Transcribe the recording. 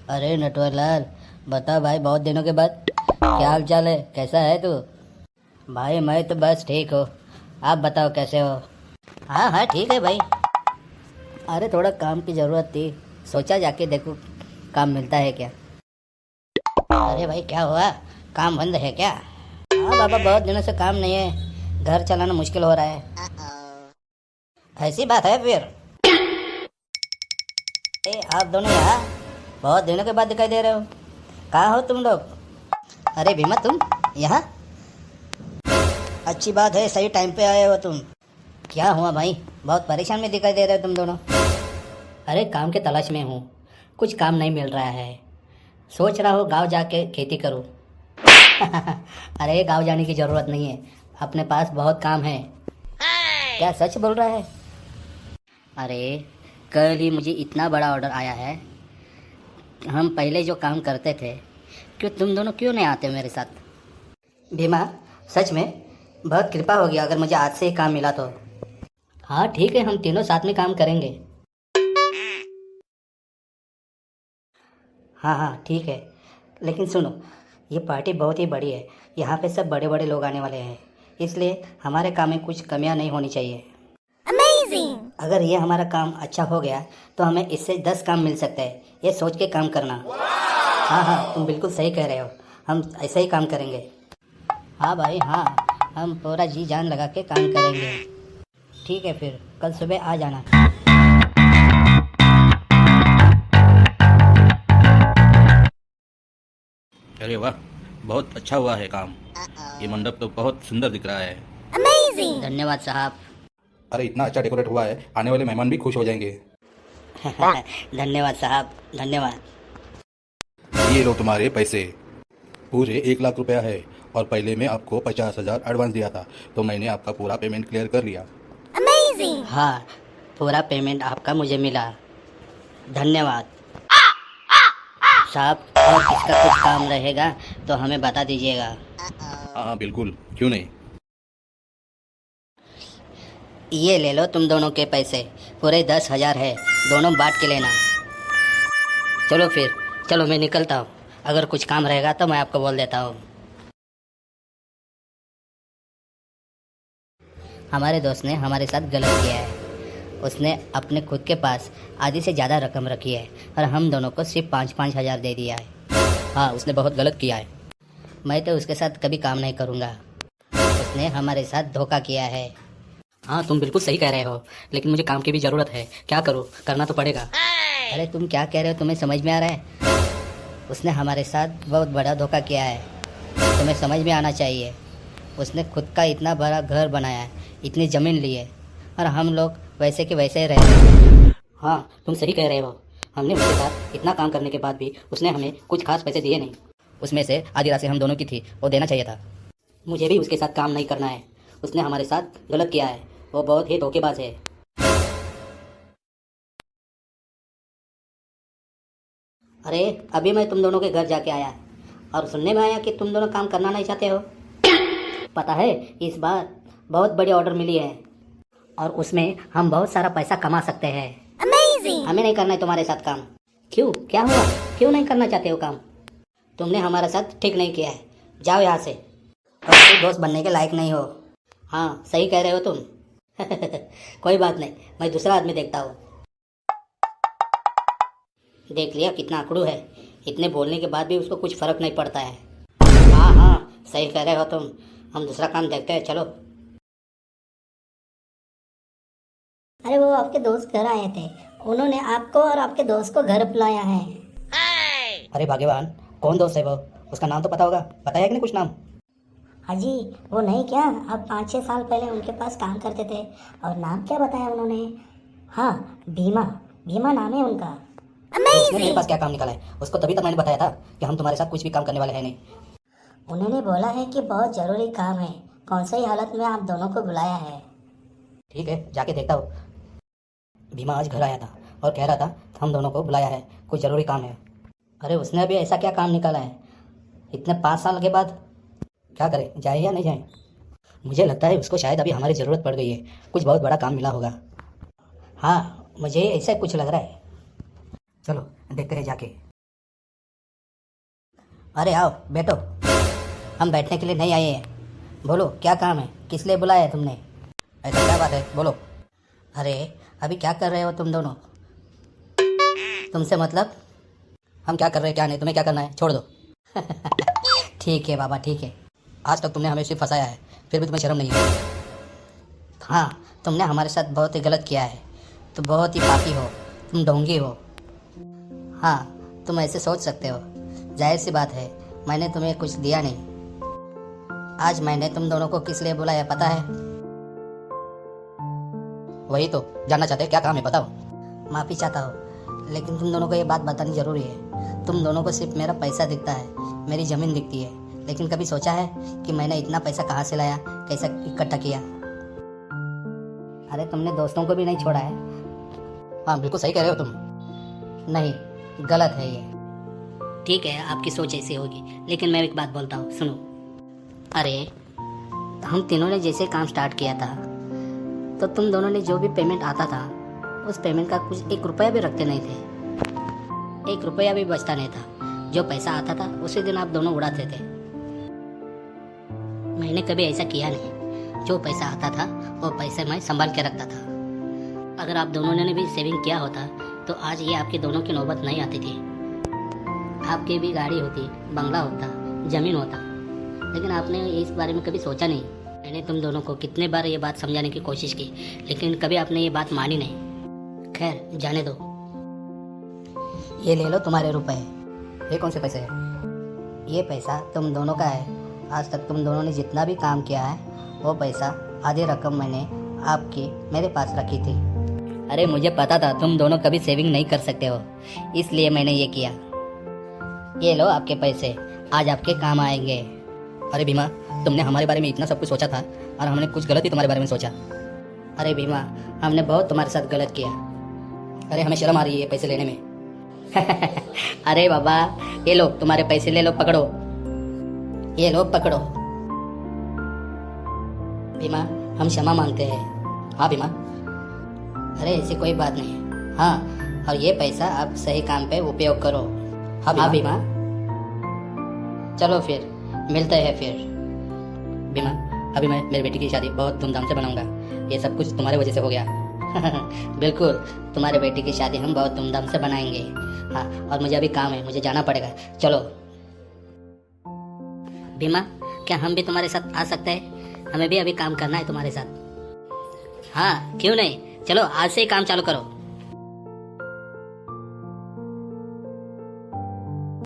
अरे नटवरलाल, बता भाई, बहुत दिनों के बाद। क्या हाल चाल है, कैसा है तू? भाई मैं तो बस ठीक हूँ। आप बताओ कैसे हो? हाँ हाँ ठीक है भाई। अरे थोड़ा काम की ज़रूरत थी, सोचा जाके देखो काम मिलता है क्या। अरे भाई क्या हुआ, काम बंद है क्या? हाँ बाबा, बहुत दिनों से काम नहीं है, घर चलाना मुश्किल हो रहा है। ऐसी बात है फिर? आप दोनों यहाँ बहुत दिनों के बाद दिखाई दे रहे हो। कहाँ हो तुम लोग? अरे भीमा, तुम यहाँ? अच्छी बात है, सही टाइम पे आए हो तुम। क्या हुआ भाई, बहुत परेशान में दिखाई दे रहे हो तुम दोनों। अरे काम के तलाश में हूँ, कुछ काम नहीं मिल रहा है। सोच रहा हूँ गांव जाके खेती करूँ। अरे गांव जाने की ज़रूरत नहीं है, अपने पास बहुत काम है। क्या सच बोल रहा है? अरे कल ही मुझे इतना बड़ा ऑर्डर आया है। हम पहले जो काम करते थे, क्यों तुम दोनों क्यों नहीं आते मेरे साथ? भीमा, सच में बहुत कृपा होगी अगर मुझे आज से ही काम मिला तो। हाँ ठीक है, हम तीनों साथ में काम करेंगे। हाँ हाँ ठीक है, लेकिन सुनो, ये पार्टी बहुत ही बड़ी है, यहाँ पे सब बड़े बड़े लोग आने वाले हैं, इसलिए हमारे काम में कुछ कमियाँ नहीं होनी चाहिए। अमेजिंग! अगर ये हमारा काम अच्छा हो गया तो हमें इससे 10 काम मिल सकते हैं, ये सोच के काम करना। हाँ हाँ तुम बिल्कुल सही कह रहे हो, हम ऐसे ही काम करेंगे। हाँ भाई हाँ, हम पूरा जी जान लगा के काम करेंगे। ठीक है, फिर कल सुबह आ जाना। अरे वाह, बहुत अच्छा हुआ है काम। ये मंडप तो बहुत सुंदर दिख रहा है। धन्यवाद साहब। अरे इतना अच्छा डेकोरेट हुआ है, आने वाले मेहमान भी खुश हो जाएंगे। धन्यवाद साहब, धन्यवाद। ये लो तुम्हारे पैसे। पूरे 1 लाख रुपया है, और पहले मैं आपको 50,000 एडवांस दिया था, तो मैंने आपका पूरा पेमेंट क्लियर कर लिया। हाँ, पूरा पेमेंट आपका मुझे मिला, धन्यवाद साहब। और किसका कुछ काम रहेगा तो हमें बता दीजिएगा। हाँ हाँ बिल्कुल, क्यों नहीं। ये ले लो तुम दोनों के पैसे, पूरे 10,000 है, दोनों बांट के लेना। चलो फिर, चलो मैं निकलता हूँ, अगर कुछ काम रहेगा तो मैं आपको बोल देता हूँ। हमारे दोस्त ने हमारे साथ गलत किया है, उसने अपने खुद के पास आधी से ज़्यादा रकम रखी है और हम दोनों को सिर्फ 5-5 हज़ार दे दिया है। हाँ, उसने बहुत गलत किया है, मैं तो उसके साथ कभी काम नहीं करूँगा, उसने हमारे साथ धोखा किया है। हाँ तुम बिल्कुल सही कह रहे हो, लेकिन मुझे काम की भी ज़रूरत है, क्या करूँ, करना तो पड़ेगा। अरे तुम क्या कह रहे हो, तुम्हें समझ में आ रहा है? उसने हमारे साथ बहुत बड़ा धोखा किया है, तुम्हें समझ में आना चाहिए। उसने खुद का इतना बड़ा घर बनाया है, इतनी ज़मीन ली है, और हम लोग वैसे के वैसे रह रहे हैं। हाँ तुम सही कह रहे हो, हमने उसके साथ इतना काम करने के बाद भी उसने हमें कुछ खास पैसे दिए नहीं। उसमें से आधी राशि हम दोनों की थी, वो देना चाहिए था। मुझे भी उसके साथ काम नहीं करना है, उसने हमारे साथ गलत किया है, वो बहुत ही धोखेबाज है। अरे अभी मैं तुम दोनों के घर जाके आया, और सुनने में आया कि तुम दोनों काम करना नहीं चाहते हो। पता है, इस बार बहुत बड़ी ऑर्डर मिली है, और उसमें हम बहुत सारा पैसा कमा सकते हैं। हमें नहीं करना है तुम्हारे साथ काम। क्यों, क्या हुआ, क्यों नहीं करना चाहते हो काम? तुमने हमारे साथ ठीक नहीं किया है, जाओ यहाँ से, और तुम दोस्त बनने के लायक नहीं हो। हाँ सही कह रहे हो तुम। कोई बात नहीं, मैं दूसरा आदमी देखता हूँ। देख लिया कितना आकड़ू है, इतने बोलने के बाद भी उसको कुछ फर्क नहीं पड़ता है। हाँ हाँ सही कह रहे हो तुम, हम दूसरा काम देखते हैं, चलो। अरे वो आपके दोस्त घर आए थे, उन्होंने आपको और आपके दोस्त को घर बुलाया है। अरे भाग्यवान, कौन दोस्त है वो? उसका नाम तो पता होगा, पता है कि नहीं कुछ नाम? हाजी, वो नहीं क्या, आप 5-6 साल पहले उनके पास काम करते थे, और नाम क्या बताया उन्होंने? हाँ, भीमा, भीमा नाम है उनका। उसने मेरे पास क्या काम निकाला है? उसको तभी तक मैंने बताया था कि हम तुम्हारे साथ कुछ भी काम करने वाले हैं नहीं। उन्होंने बोला है कि बहुत ज़रूरी काम है, कौन सी हालत में आप दोनों को बुलाया है। ठीक है, जाके देखता हूँ। भीमा आज घर आया था और कह रहा था हम दोनों को बुलाया है, कुछ ज़रूरी काम है। अरे उसने अभी ऐसा क्या काम निकाला है इतने 5 साल के बाद? क्या करें, जाए या नहीं जाए? मुझे लगता है उसको शायद अभी हमारी ज़रूरत पड़ गई है, कुछ बहुत बड़ा काम मिला होगा। हाँ मुझे ऐसा कुछ लग रहा है, चलो देखते हैं जाके। अरे आओ बैठो। हम बैठने के लिए नहीं आए हैं। बोलो क्या काम है, किस लिए बुलाया है तुमने? ऐसा क्या बात है, बोलो। अरे अभी क्या कर रहे हो तुम दोनों? तुमसे मतलब? हम क्या कर रहे हैं क्या नहीं, तुम्हें क्या करना है, छोड़ दो। ठीक है बाबा ठीक है। आज तक तुमने हमें सिर्फ फंसाया है, फिर भी तुम्हें शर्म नहीं है? हाँ, तुमने हमारे साथ बहुत ही गलत किया है। तुम बहुत ही पापी हो, तुम ढोंगी हो। हाँ, तुम ऐसे सोच सकते हो। जाहिर सी बात है, मैंने तुम्हें कुछ दिया नहीं। आज मैंने तुम दोनों को किस लिए बुलाया पता है? वही तो जानना चाहते हैं, क्या काम है बताओ। माफ़ी चाहता हूँ, लेकिन तुम दोनों को ये बात बतानी जरूरी है। तुम दोनों को सिर्फ मेरा पैसा दिखता है, मेरी ज़मीन दिखती है, लेकिन कभी सोचा है कि मैंने इतना पैसा कहाँ से लाया, कैसा इकट्ठा किया? अरे तुमने दोस्तों को भी नहीं छोड़ा है। हाँ बिल्कुल सही कह रहे हो तुम। नहीं, गलत है ये। ठीक है, आपकी सोच ऐसी होगी, लेकिन मैं एक बात बोलता हूँ, सुनो। अरे हम तीनों ने जैसे काम स्टार्ट किया था, तो तुम दोनों ने जो भी पेमेंट आता था, उस पेमेंट का कुछ 1 रुपया भी रखते नहीं थे। 1 रुपया भी बचता नहीं था। जो पैसा आता था उसी दिन आप दोनों उड़ाते थे। मैंने कभी ऐसा किया नहीं। जो पैसा आता था वो पैसे मैं संभाल के रखता था। अगर आप दोनों ने भी सेविंग किया होता तो आज ये आपकी दोनों की नौबत नहीं आती थी। आपकी भी गाड़ी होती, बंगला होता, जमीन होता, लेकिन आपने इस बारे में कभी सोचा नहीं। मैंने तुम दोनों को कितने बार ये बात समझाने की कोशिश की, लेकिन कभी आपने ये बात मानी नहीं। खैर जाने दो। ये ले लो तुम्हारे रुपए। ये कौन से पैसे हैं? ये पैसा तुम दोनों का है। आज तक तुम दोनों ने जितना भी काम किया है, वो पैसा आधी रकम मैंने आपकी मेरे पास रखी थी। अरे मुझे पता था तुम दोनों कभी सेविंग नहीं कर सकते हो, इसलिए मैंने ये किया। ये लो आपके पैसे, आज आपके काम आएंगे। अरे भीमा, तुमने हमारे बारे में इतना सब कुछ सोचा था और हमने कुछ गलत ही तुम्हारे बारे में सोचा। अरे भीमा, हमने बहुत तुम्हारे साथ गलत किया। अरे हमें शर्म आ रही है पैसे लेने में। अरे बाबा, ये लो तुम्हारे पैसे, ले लो, पकड़ो। ये लो पकड़ो। भीमा, हम क्षमा मांगते हैं। हाँ भीमा। अरे ऐसी कोई बात नहीं है। हाँ, और ये पैसा आप सही काम पे उपयोग करो। हाँ भीमा। चलो फिर मिलते हैं फिर। भीमा, अभी मैं मेरी बेटी की शादी बहुत धूमधाम से बनाऊंगा। ये सब कुछ तुम्हारे वजह से हो गया। बिल्कुल, तुम्हारे बेटी की शादी हम बहुत धूमधाम से बनाएंगे। हाँ, और मुझे अभी काम है, मुझे जाना पड़ेगा। चलो भीमा, क्या हम भी तुम्हारे साथ आ सकते हैं? हमें भी अभी काम करना है तुम्हारे साथ। हाँ क्यों नहीं, चलो आज से ही काम चालू करो।